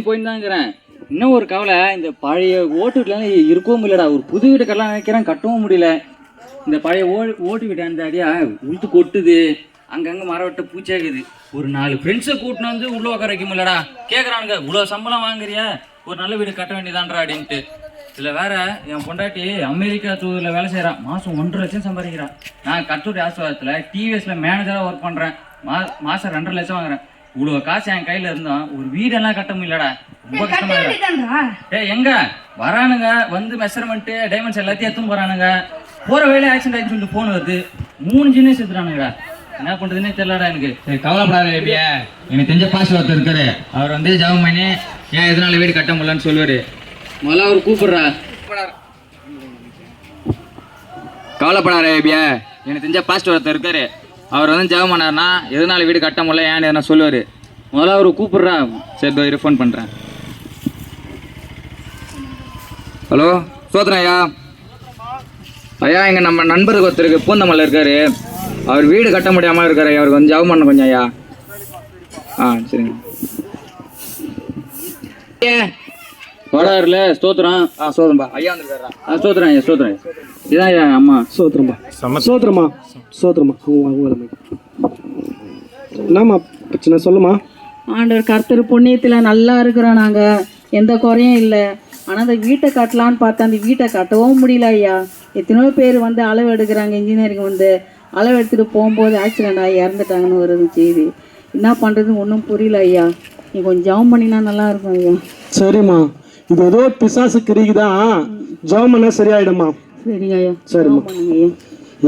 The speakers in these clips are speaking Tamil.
டைம் போயிருந்தாங்கிறேன். இன்னும் ஒரு கவலை, இந்த பழைய ஓட்டு வீட்டுலாம் இருக்கவும் இல்லைடா. ஒரு புது வீடு கட்டலாம் நினைக்கிறேன், கட்டவும் முடியல. இந்த பழைய ஓட்டு வீட்டு அந்த அடியா உளுத்து கொட்டுது, அங்கங்கே மரம் வெட்ட பூச்சாக்குது. ஒரு 4 ஃப்ரெண்ட்ஸை கூட்டின்னு வந்து உள்ளே உட்கார வைக்க முடியலடா. கேட்குறானுங்க, இவ்வளோ சம்பளம் வாங்குறியா, ஒரு நல்ல வீடு கட்ட வேண்டியதான்றா அப்படின்ட்டு. இதில் வேற என் பொண்டாட்டி அமெரிக்கா தூரில் வேலை செய்கிறான், மாதம் 1.5 லட்சம் சம்பாதிக்கிறான். நான் கட்டூர் ஆசிர்வாதத்தில் டிவிஎஸ்ல மேனேஜராக ஒர்க் பண்ணுறேன், மாதம் 2.5 லட்சம் வாங்குறேன். இவ்வளோ காசு என் கையில் இருந்தோம், ஒரு வீடெல்லாம் கட்ட முடியலடா, ரொம்ப கஷ்டமா. எங்க வரானுங்க வந்து மெஷர்மெண்ட்டு டைமண்ட்ஸ் எல்லாத்தையும் எடுத்துன்னு போறானுங்க. போகிற வேலையை ஆக்சிடென்ட் ஆகிடுன்னு சொல்லிட்டு ஃபோன் வருது, 3 ஜின்னே செத்துறானுங்கடா. என்ன பண்ணுறதுன்னே தெரியலடா எனக்கு. சரி கவலைப்படாத எப்படியா, எனக்கு தெரிஞ்ச பாஸ்டர் ஒருத்தர் இருக்காரு, அவர் வந்து ஜெபம் பண்ணி ஏன் எதனால வீடு கட்ட முடியலன்னு சொல்லுவார். முதல்ல அவர் கூப்பிடுறா. கவலைப்படாத ஏபியா, எனக்கு தெரிஞ்ச பாஸ்டர் ஒருத்தர் இருக்காரு, அவர் வந்து ஜெபம் பண்ணார்னா எதனால வீடு கட்ட முடியல ஏன்னு எதனா சொல்லுவார். முதல்ல அவர் கூப்பிடுறா. சரி ஃபோன் பண்ணுறேன். ஹலோ சோத்ரன் ஐயா. ஐயா எங்க நம்ம நண்பருக்கு ஒருத்தருக்கு பூந்தமல்ல இருக்காரு, அவர் வீடு கட்ட முடியாமல் இருக்காரு ஐயா, அவருக்கு வந்து ஜெபம் பண்ண கொஞ்சம் ஐயா. சரிங்க. வடாருல ஸ்தோத்திரம். சோதம்பா ஐயா வந்துருக்காரா? ஸ்தோத்திரம் ஐயா, ஸ்தோத்திரம். இதான் ஐயா அம்மா. சோத்திரம்பா சோத்திரமா சோத்திரமா. என்னம்மா பிரச்சனை சொல்லுமா. ஆண்டவர் கர்த்தர் புண்ணியத்தில் நல்லா இருக்கிறோம், நாங்கள் எந்த குறையும் இல்லை. ஆனால் அந்த வீட்டை கட்டலான்னு பார்த்தா அந்த வீட்டை கட்டவும் முடியல ஐயா. எத்தனையோ பேர் வந்து அளவு எடுக்கிறாங்க, இன்ஜினியரிங் வந்து அளவு எடுத்துகிட்டு போகும்போது ஆக்சிடெண்ட் ஆகி இறந்துட்டாங்கன்னு வருது செய்தி. என்ன பண்ணுறதுன்னு ஒன்றும் புரியல ஐயா. நீ கொஞ்சம் ஜெபம் பண்ணினா நல்லா இருக்கும் ஐயா. சரிம்மா, இது ஏதோ பிசாசு கிரிக்குதான், ஜெபம் பண்ணா சரியாயிடுமா. சரி ஐயா, சரிம்மா. பண்ணுங்க ஐயா.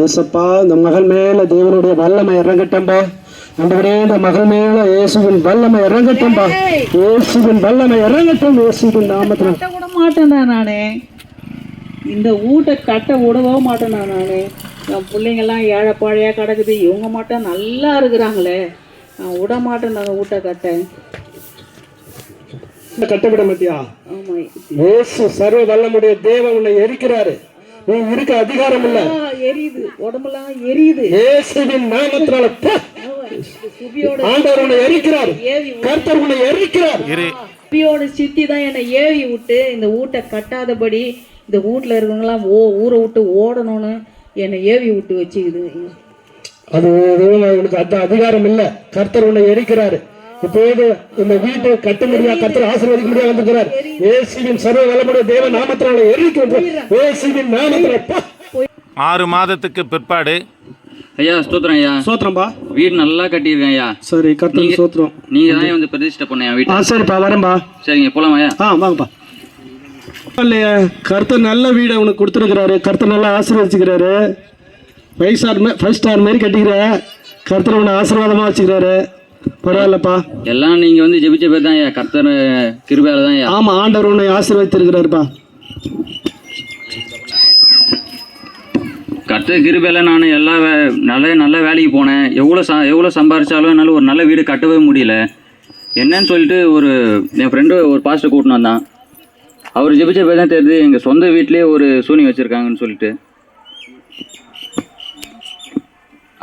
ஏசப்பா, இந்த மகள் மேல தேவனுடைய வல்லமை இறங்கட்டம்பா. ஆண்டவரே, இந்த மகள் மேல இயேசுவின் வல்லமை இறங்கட்டம்பா. இயேசுவின் வல்லமை இறங்கட்டும், இயேசுவின் நாமத்துல. கட்ட விட மாட்டேன்டா நானே, இந்த வீட்டை கட்ட விடவோ மாட்டேன்டா நானே. என் பிள்ளைங்கெல்லாம் ஏழைப்பாழையா கிடக்குது, இவங்க மட்டும் நல்லா இருக்கிறாங்களே, நான் விட மாட்டேன் அந்த வீட்டை கட்ட. கட்ட விட மாட்டியா? ஆமா, இயேசு சர்வ வல்லமுடைய தேவன் உன்னை எரிக்கிறாரு, நீ இருக்க அதிகாரம் இல்ல. எரியுது, உடம்பெல்லாம் எரியுது. இயேசுவின் நாமத்தினால ஆண்டவர் உன்னை எரிக்கிறார், கர்த்தர் உன்னை எரிக்கிறார். சுபியோட சித்தி தான் என்னை ஏவி விட்டு இந்த வீட்டை கட்டாதபடி இந்த வீட்டுல இருக்கவங்களாம் ஊரை விட்டு ஓடணும்னு என்னை ஏவி விட்டு வச்சுக்குது. அது உனக்கு அந்த அதிகாரம் இல்ல, கர்த்தர் உன்னை எரிக்கிறாரு. இப்போது இந்த வீட்டை கட்ட முடியா, கர்த்தர் ஆசீர்வதிக்க முடியாது வந்துக்கிறார். இயேசுவின் சர்வ வல்லமுடைய தேவ நாமத்தினால எரிக்கின்றோம், இயேசுவின் நாமத்தினால. 6 மாதத்துக்கு பிற்பாடு ஐயா ஸ்தோத்திரம் ஐயா. சோத்திரம்பா. வீடு நல்லா கட்டியிருக்கேன் ஐயா. சரி, கர்த்தர் சோத்திரம். நீங்க தான் வந்து பிரதிஷ்டை பண்ண வீட்டு. சரிப்பா, வரேன்பா. சரிங்க, போலாமா ஐயா? வாங்கப்பா. இல்லையா, கர்த்தர் நல்ல வீடை உனக்கு கொடுத்துருக்கிறாரு, கர்த்தர் நல்லா ஆசீர்வதிச்சுக்கிறாரு. 5 ஸ்டார் மாதிரி கட்டிக்கிற கர்த்தர் உன்னை ஆசீர்வாதமா வச்சுக்கிறாரு. பரவாயில்லப்பா. எல்லாம் நீங்க வந்து ஜெபிச்ச பேர் தான் ஐயா, கர்த்தர் கிருபையால தான் ஐயா. ஆமா, ஆண்டவர் உன்னை ஆசீர்வதித்திருக்கிறாருப்பா. கர்த்தர் கிருபையால நான் நல்ல வேலைக்கு போனேன். எவ்வளோ சம்பாரிச்சாலும் என்னால் ஒரு நல்ல வீடு கட்டவே முடியல. என்னன்னு சொல்லிட்டு என் ஃப்ரெண்டு ஒரு பாஸ்டர் கூட்டின்னு வந்தான். அவர் ஜெபிச்ச பேர் தான் தெரியுது, எங்கள் சொந்த வீட்லேயே ஒரு சூனி வச்சுருக்காங்கன்னு சொல்லிட்டு.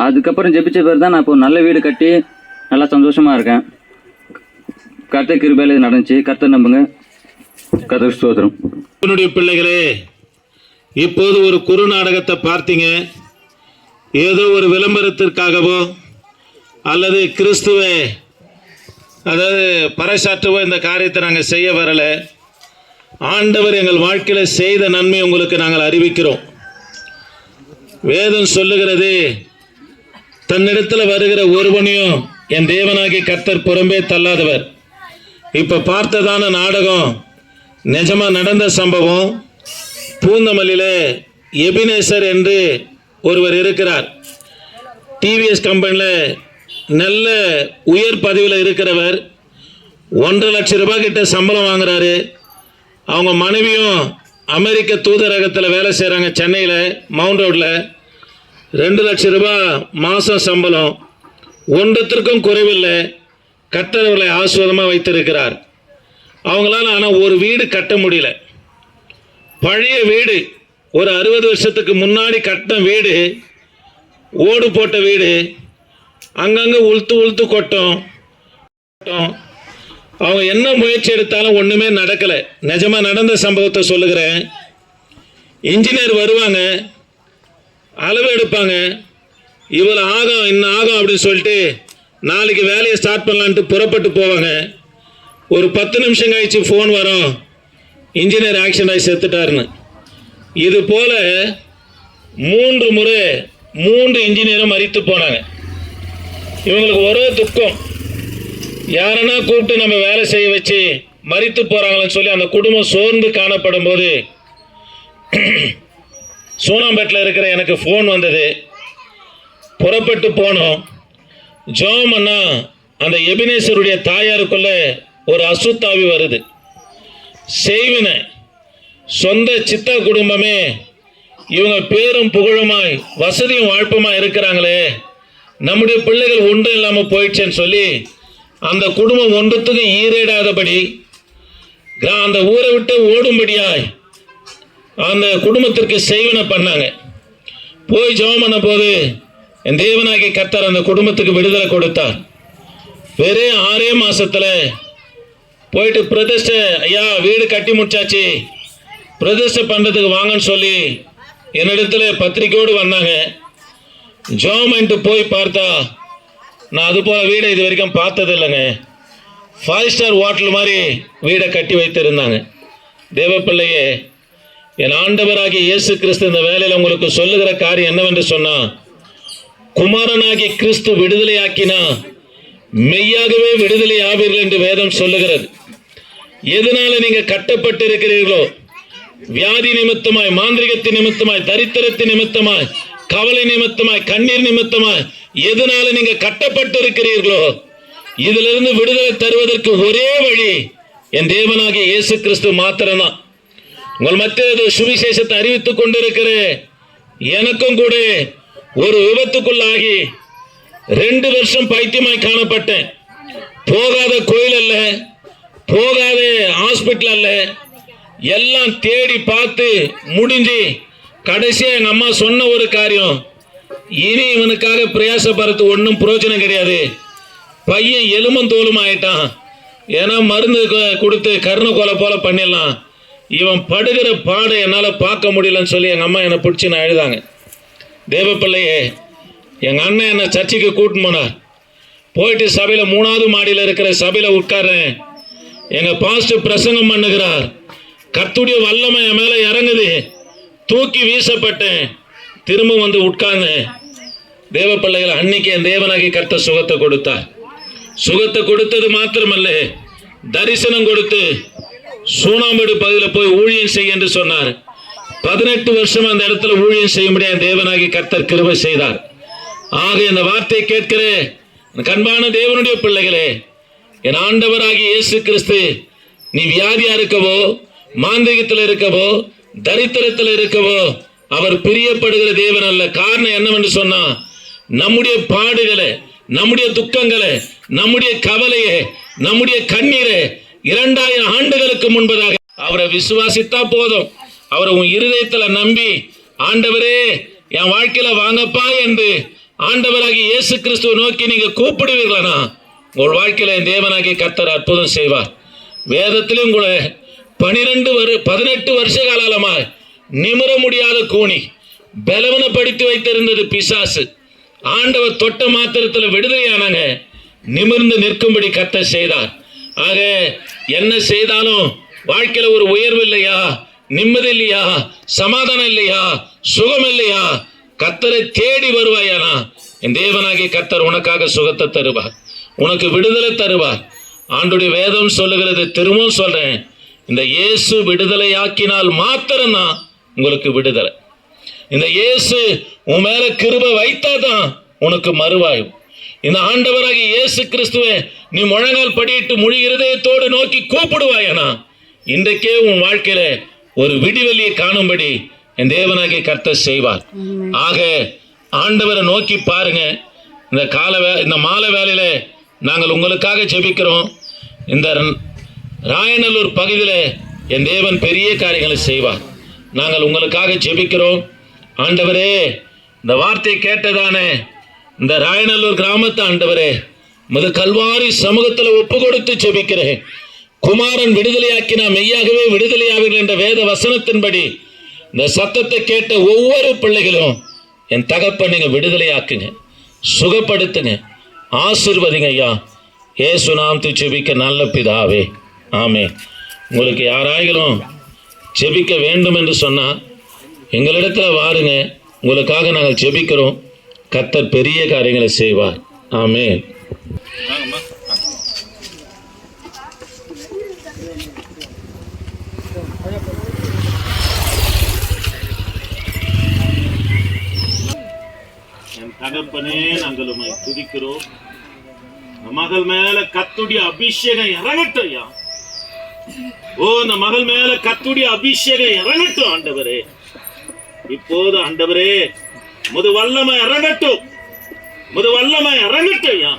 அதுக்கப்புறம் ஜெபிச்ச பேர் தான் நான் இப்போ நல்ல வீடு கட்டி நல்லா சந்தோஷமாக இருக்கேன். கர்த்தர் கிருபையால இது நடந்துச்சு. கர்த்தர் நம்புங்க. கர்த்தர் ஸ்தோத்திரம். என்னுடைய பிள்ளைகளே, இப்போது ஒரு குறு நாடகத்தை பார்த்தீங்க. ஏதோ ஒரு விளம்பரத்திற்காகவோ அல்லது கிறிஸ்துவை அதாவது பறைசாற்றவோ இந்த காரியத்தை நாங்கள் செய்ய வரலை. ஆண்டவர் எங்கள் வாழ்க்கையில் செய்த நன்மை உங்களுக்கு நாங்கள் அறிவிக்கிறோம். வேதம் சொல்லுகிறது, தன்னிடத்தில் வருகிற ஒருவனையும் என் தேவனாகிய கர்த்தர் புறம்பே தள்ளாதவர். இப்போ பார்த்ததான நாடகம் நிஜமா நடந்த சம்பவம். பூந்தமல்லியில் எபினேசர் என்று ஒருவர் இருக்கிறார். டிவிஎஸ் கம்பெனியில் நல்ல உயர் பதவியில் இருக்கிறவர். 1.5 லட்சம் ரூபாய் கிட்ட சம்பளம் வாங்குறாரு. அவங்க மனைவியும் அமெரிக்க தூதரகத்தில் வேலை செய்கிறாங்க, சென்னையில் மவுண்ட் ரோடில். 2 லட்சம் ரூபாய் மாதம் சம்பளம். ஒன்றத்திற்கும் குறைவில்லை. கர்த்தர் அவர்களை ஆசீர்வாதமாக வைத்திருக்கிறார். அவங்களால ஆனால் ஒரு வீடு கட்ட முடியல. பழைய வீடு, ஒரு 60 வருஷத்துக்கு முன்னாடி கட்டின வீடு, ஓடு போட்ட வீடு, அங்கங்கே உளுத்து கொட்டும். அவங்க என்ன முயற்சி எடுத்தாலும் ஒன்றுமே நடக்கலை. நிஜமாக நடந்த சம்பவத்தை சொல்லுகிறேன். இன்ஜினியர் வருவாங்க, அளவு எடுப்பாங்க, இவ்வளோ ஆகும் இன்னும் ஆகும் அப்படின்னு சொல்லிட்டு நாளைக்கு வேலையை ஸ்டார்ட் பண்ணலான்ட்டு புறப்பட்டு போவாங்க. ஒரு 10 நிமிஷம் கழிச்சு ஃபோன் வரும், இன்ஜினியர் ஆக்சிடென்ட் ஆகி செத்துட்டாருன்னு. இது போல் 3 முறை 3 இன்ஜினியரும் மரித்து போனாங்க. இவங்களுக்கு ஒரே துக்கம், யாரன்னா கூப்பிட்டு நம்ம வேலை செய்ய வச்சு மரித்து போகிறாங்களேன்னு சொல்லி அந்த குடும்பம் சோர்ந்து காணப்படும் போது சோனாம்பேட்டில் இருக்கிற எனக்கு ஃபோன் வந்தது. புறப்பட்டு போனோம். ஜோம் அண்ணா, அந்த எபினேசருடைய தாயாருக்குள்ள ஒரு அசுத்தாவி வருது. செய்வின சொந்த சித்தா குடும்பமே இவங்க பேரும் புகழுமாய் வசதியும் வாழ்ப்புமாய் இருக்கிறாங்களே, நம்முடைய பிள்ளைகள் ஒன்றும் இல்லாமல் போயிடுச்சேன்னு சொல்லி அந்த குடும்பம் ஒன்றுத்துக்கு ஈரேடாதபடி அந்த ஊரை விட்டு ஓடும்படியாய் அந்த குடும்பத்திற்கு செய்வன பண்ணாங்க. போய் ஜெபம் பண்ண போது என் தேவனாகிய கர்த்தர் அந்த குடும்பத்துக்கு விடுதலை கொடுத்தார். வெறும் 6 மாசத்துல போயிட்டு பிரதிஷ்டை, ஐயா வீடு கட்டி முடிச்சாச்சு, பிரதிஷ்டை பண்ணுறதுக்கு வாங்கன்னு சொல்லி என்னிடத்துல பத்திரிக்கையோடு வந்தாங்க. ஜெபம்ன்ட்டு போய் பார்த்தா நான் அது போல் வீடை இது வரைக்கும் பார்த்தது இல்லைங்க. 5 ஸ்டார் ஹோட்டல் மாதிரி வீடை கட்டி வைத்திருந்தாங்க. தேவப்பிள்ளையே, என் ஆண்டவராகிய இயேசு கிறிஸ்து இந்த வேலையில் உங்களுக்கு சொல்லுகிற காரியம் என்னவென்று சொன்னா, குமாரனாகிய கிறிஸ்து விடுதலையாக்கினா மெய்யாகவே விடுதலை ஆவீர்கள் என்று வேதம் சொல்லுகிறது. எதனால நீங்க கட்டப்பட்டு இருக்கிறீர்களோ, வியாதி நிமித்தமாய், மாந்திரிகத்தின் நிமித்தமாய், தரித்திரத்தின் நிமித்தமாய், கவலை நிமித்தமாய், கண்ணீர் நிமித்தமாய், எதனால நீங்க கட்டப்பட்டு இருக்கிறீர்களோ இதிலிருந்து விடுதலை தருவதற்கு ஒரே வழி என் தேவனாகிய இயேசு கிறிஸ்து மாத்திரம்தான். உங்கள் மத்திய சுவிசேஷத்தை அறிவித்துக் கொண்டிருக்கிற எனக்கும் கூட ஒரு விபத்துக்குள்ளாகி 2 வருஷம் பைத்தியமாய் காணப்பட்டேன். போகாத கோயில் அல்ல, போகாத ஹாஸ்பிட்டல் அல்ல, எல்லாம் தேடி பார்த்து முடிஞ்சு கடைசியா எங்க அம்மா சொன்ன ஒரு காரியம், இனி இவனுக்காக பிரயாசப்படுறது ஒன்றும் பிரயோஜனம் கிடையாது, பையன் எலும்பும் தோலும் ஆயிட்டான், ஏன்னா மருந்து கொடுத்து கருணை கொலை போல பண்ணிடலாம், இவன் படுகிற பாடை என்னால் பார்க்க முடியலன்னு சொல்லி எங்கள் அம்மா என்னை பிடிச்சி நான் எழுதாங்க. தேவப்பிள்ளையே, எங்கள் அண்ணன் என்னை சர்ச்சுக்கு கூட்டின்னு போனார். போயிட்டு சபையில் 3வது மாடியில் இருக்கிற சபையில் உட்கார்றேன். எங்கள் பாஸ்டர் பிரசங்கம் பண்ணுகிறார். கர்த்தருடைய வல்லமை என் மேலே இறங்குது. தூக்கி வீசப்பட்டேன். திரும்ப வந்து உட்கார்ந்தேன். தேவப்பிள்ளைகள், அன்னைக்கு என் தேவனாகி கர்த்தர் சுகத்தை கொடுத்தார். சுகத்தை கொடுத்தது மாத்திரமல்ல, தரிசனம் கொடுத்து சூனாம்பேடு பகுதியில் போய் ஊழியம் செய்ய என்று சொன்னார். 18 வருஷம் அந்த இடத்துல ஊழியம் செய்ய முடியாது தேவனாகி கர்த்தர் கிருபை செய்தார். ஆக இந்த வார்த்தையை கேட்கிற கண்பான தேவனுடைய பிள்ளைகளே, என் ஆண்டவராகி இயேசு கிறிஸ்து, நீ வியாதியா இருக்கவோ, மாந்திரிகத்தில் இருக்கவோ, தரித்திரத்தில் இருக்கவோ, அவர் பிரியப்படுகிற தேவன் அல்ல. காரணம் என்னவென்று சொன்னா, நம்முடைய பாடுகளை, நம்முடைய துக்கங்களை, நம்முடைய கவலையை, நம்முடைய கண்ணீரை 2000 ஆண்டுகளுக்கு முன்பதாக அவரை விசுவாசித்தா போதும். அவரை உன் இருதயத்துல நம்பி, ஆண்டவரே என் வாழ்க்கையில வாங்கப்பா என்று ஆண்டவராகி இயேசு கிறிஸ்துவை நோக்கி நீங்க கூப்பிடுவீர்களா, உங்கள் வாழ்க்கையில தேவனாகிய கர்த்தர் அற்புதம் செய்வார். வேதத்திலும் உங்களை 18 வருஷ காலமாய் நிமிர முடியாத கூனி பலவனப்படுத்தி வைத்திருந்தது பிசாசு. ஆண்டவர் தொட்ட மாத்திரத்தில் விடுதலையானாங்க. நிமிர்ந்து நிற்கும்படி கர்த்தர் செய்தார். ஆக என்ன செய்தாலும் வாழ்க்கையில ஒரு உயர்வு இல்லையா, நிம்மதி இல்லையா, சமாதானம் இல்லையா, சுகம் இல்லையா, கர்த்தரை தேடி வருவாயானா என் தேவனாகிய கர்த்தர் உனக்காக சுகத்தை தருவார், உனக்கு விடுதலை தருவார். ஆண்டுடைய வேதம் சொல்லுகிறது, திரும்பவும் சொல்றேன், இந்த இயேசு விடுதலையாக்கினால் மாத்திரம்தான் உங்களுக்கு விடுதலை. இந்த இயேசு உன் மேல கிருபை வைத்தாதான் உனக்கு மறுவாயும். இந்த ஆண்டவராகிய இயேசு கிறிஸ்துவை நீ முழங்கால் படியிட்டு முழு இருதயத்தோடு நோக்கி கூப்பிடுவாயனா இன்றைக்கே உன் வாழ்க்கையில ஒரு விடிவெளியை காணும்படி என் தேவனாகிய கர்த்தர் செய்வார். ஆக ஆண்டவரை நோக்கி பாருங்க. இந்த மாலை வேளையில நாங்கள் உங்களுக்காக ஜெபிக்கிறோம். இந்த ராயநல்லூர் பகுதியில் என் தேவன் பெரிய காரியங்களை செய்வார். நாங்கள் உங்களுக்காக ஜெபிக்கிறோம். ஆண்டவரே, இந்த வார்த்தை கேட்டதானே இந்த ராயநல்லூர் கிராமத்தை ஆண்டவரே, கல்வாரி சமூகத்தில் ஒப்பு கொடுத்து ஜெபிக்கிறேன். குமாரன் விடுதலையாக்கினா மெய்யாகவே விடுதலையாவீர்கள் என்ற வேத வசனத்தின்படி இந்த சத்தத்தை கேட்ட ஒவ்வொரு பிள்ளைகளும் என் தகப்பன் நீங்க விடுதலையாக்குங்க, சுகப்படுத்துங்க, ஆசீர்வதிங்க ஐயா. இயேசு நாமத்தை ஜெபிக்க நல்ல பிதாவே, ஆமே. உங்களுக்கு யாராயிலும் ஜெபிக்க வேண்டும் என்று சொன்னா எங்களிடத்துல வாருங்க, உங்களுக்காக நாங்கள் ஜெபிக்கிறோம். கர்த்தர் பெரிய காரியங்களை செய்வார். ஆமென். என் தகப்பனே, நாங்கள் உம்மை துதிக்கிறோம். இந்த மகள் மேல கர்த்தருடைய அபிஷேகம் இறங்கட்டும் ஐயா. ஓ, இந்த மகள் மேல கர்த்தருடைய அபிஷேகம் இறங்கட்டும் ஆண்டவரே. இப்போது ஆண்டவரே முது வல்லமை இறங்கட்டும், முது வல்லமை இறங்கட்டும் ஐயா.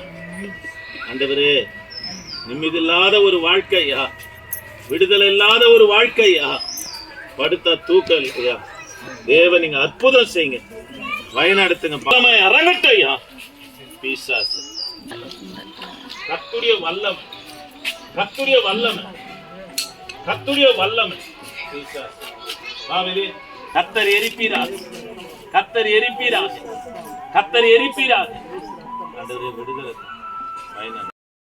ஆண்டவரே, நிம்மதி இல்லாத ஒரு வாழ்க்கையா, விடுதலை இல்லாத ஒரு வாழ்க்கையா, படுத்த தூக்கல் ஐயா. தேவன் நீங்க அற்புதம் செய்யுங்க, வழிநடத்துங்க. வல்லமை இறங்கட்டும் ஐயா. பிசாசு கர்த்தருடைய வல்லமை, கர்த்தருடைய வல்லமை, கர்த்தருடைய வல்லமை. பிசாசு வாவிலே கர்த்தர் எரிப்பீராக, கர்த்தர் எரிப்பீராக, கர்த்தர் எரிப்பீராக. ஆண்டவரே விடுதலை